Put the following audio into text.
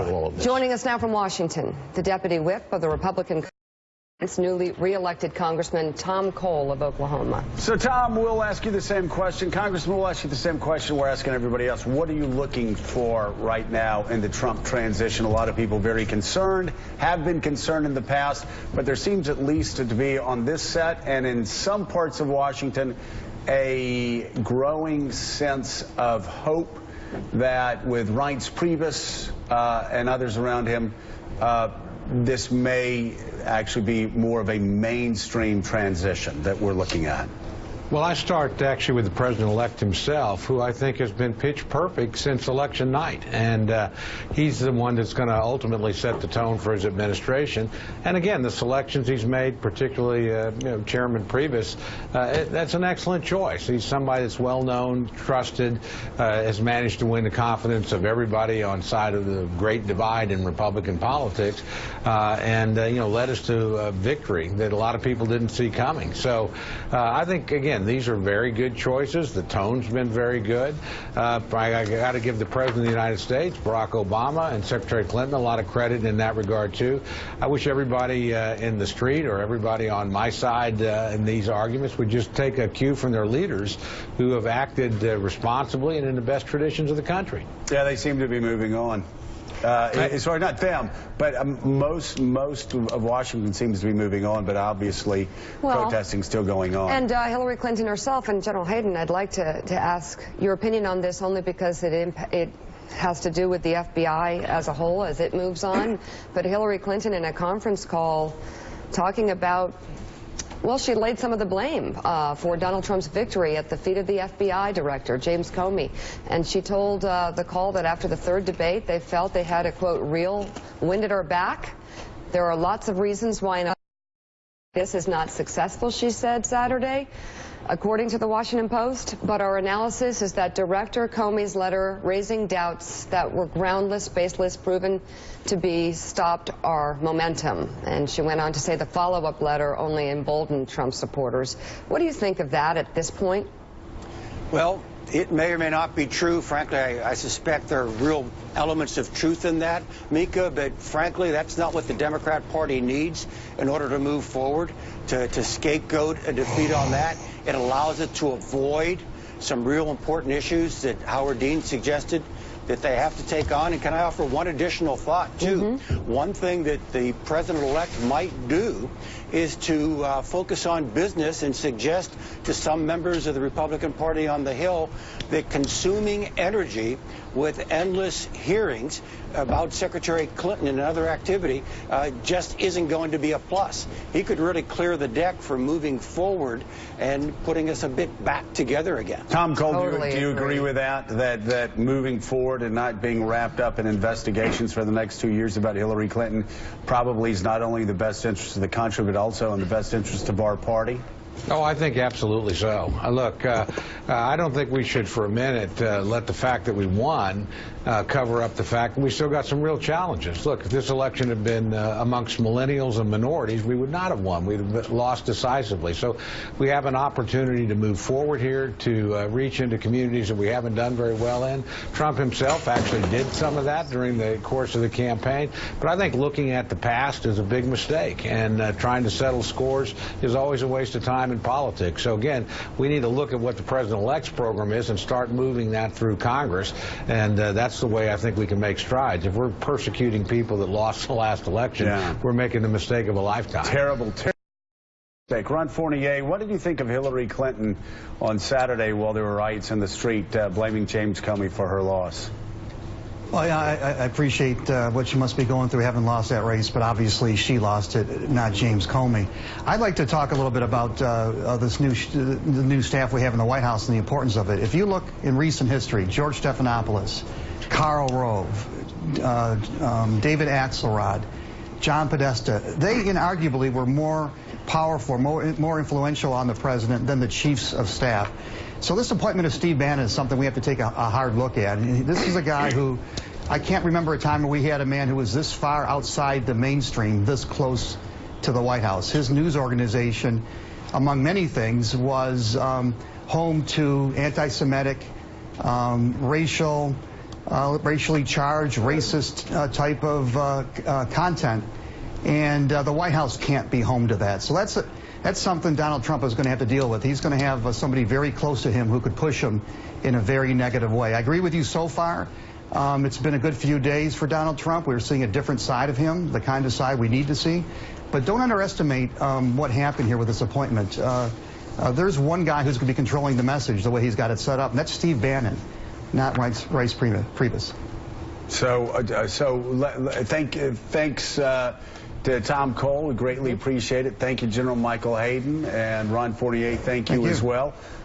all of this. Joining us now from Washington, the deputy whip of the Republican newly re-elected Congressman Tom Cole of Oklahoma. So, Tom, we'll ask you the same question. Congressman, we'll ask you the same question we're asking everybody else. What are you looking for right now in the Trump transition? A lot of people very concerned, have been concerned in the past, but there seems at least to be on this set and in some parts of Washington a growing sense of hope that with Reince Priebus and others around him, this may actually be more of a mainstream transition that we're looking at. Well, I start actually with the president-elect himself, who I think has been pitch perfect since election night. And he's the one that's going to ultimately set the tone for his administration. And again, the selections he's made, particularly Chairman Priebus, that's an excellent choice. He's somebody that's well-known, trusted, has managed to win the confidence of everybody on side of the great divide in Republican politics, and led us to a victory that a lot of people didn't see coming. So I think, again, these are very good choices. The tone's been very good. I got to give the President of the United States, Barack Obama, and Secretary Clinton a lot of credit in that regard, too. I wish everybody in the street or everybody on my side in these arguments would just take a cue from their leaders who have acted responsibly and in the best traditions of the country. Yeah, they seem to be moving on. Sorry, not them, but most of Washington seems to be moving on, but obviously protesting still going on. And Hillary Clinton herself, and General Hayden, I'd like to ask your opinion on this only because it has to do with the FBI as a whole as it moves on. But Hillary Clinton in a conference call talking about, well, she laid some of the blame for Donald Trump's victory at the feet of the FBI director, James Comey. And she told the call that after the third debate, they felt they had a, quote, real wind at her back. There are lots of reasons why this is not successful, she said Saturday, according to the Washington Post. But our analysis is that Director Comey's letter raising doubts that were groundless, baseless, proven to be stopped our momentum. And she went on to say the follow-up letter only emboldened Trump supporters. What do you think of that at this point? Well, it may or may not be true. Frankly, I suspect there are real elements of truth in that, Mika, but frankly, that's not what the Democrat Party needs in order to move forward, to scapegoat a defeat on that. It allows it to avoid some real important issues that Howard Dean suggested that they have to take on. And can I offer one additional thought, too? One thing that the president-elect might do is to focus on business and suggest to some members of the Republican Party on the Hill that consuming energy with endless hearings about Secretary Clinton and other activity just isn't going to be a plus. He could really clear the deck for moving forward and putting us a bit back together again. Tom Cole, do you agree with that moving forward and not being wrapped up in investigations for the next 2 years about Hillary Clinton probably is not only the best interest of the country, but also in the best interest of our party? Oh, I think absolutely so. Look, I don't think we should for a minute let the fact that we won cover up the fact that we still got some real challenges. Look, if this election had been amongst millennials and minorities, we would not have won. We'd have lost decisively. So we have an opportunity to move forward here, to reach into communities that we haven't done very well in. Trump himself actually did some of that during the course of the campaign. But I think looking at the past is a big mistake, and trying to settle scores is always a waste of time in politics. So again, we need to look at what the president-elect's program is and start moving that through Congress, and that's the way I think we can make strides. If we're persecuting people that lost the last election, we're making the mistake of a lifetime. Terrible mistake. Ron Fournier, what did you think of Hillary Clinton on Saturday while there were riots in the street blaming James Comey for her loss? Well, yeah, I appreciate what she must be going through, having lost that race, but obviously she lost it, not James Comey. I'd like to talk a little bit about this new staff we have in the White House and the importance of it. If you look in recent history, George Stephanopoulos, Karl Rove, David Axelrod, John Podesta, they inarguably were more powerful, more influential on the president than the chiefs of staff. So this appointment of Steve Bannon is something we have to take a hard look at. This is a guy who, I can't remember a time where we had a man who was this far outside the mainstream, this close to the White House. His news organization, among many things, was home to anti-Semitic, racial, racially charged, racist type of content, and the White House can't be home to that. So that's something Donald Trump is going to have to deal with. He's going to have somebody very close to him who could push him in a very negative way. I agree with you so far. It's been a good few days for Donald Trump. We're seeing a different side of him, the kind of side we need to see. But don't underestimate what happened here with this appointment. There's one guy who's going to be controlling the message the way he's got it set up, and that's Steve Bannon, not Rice Priebus. Thanks to Tom Cole. We greatly appreciate it. Thank you, General Michael Hayden, and Ron Fournier. Thank you as well.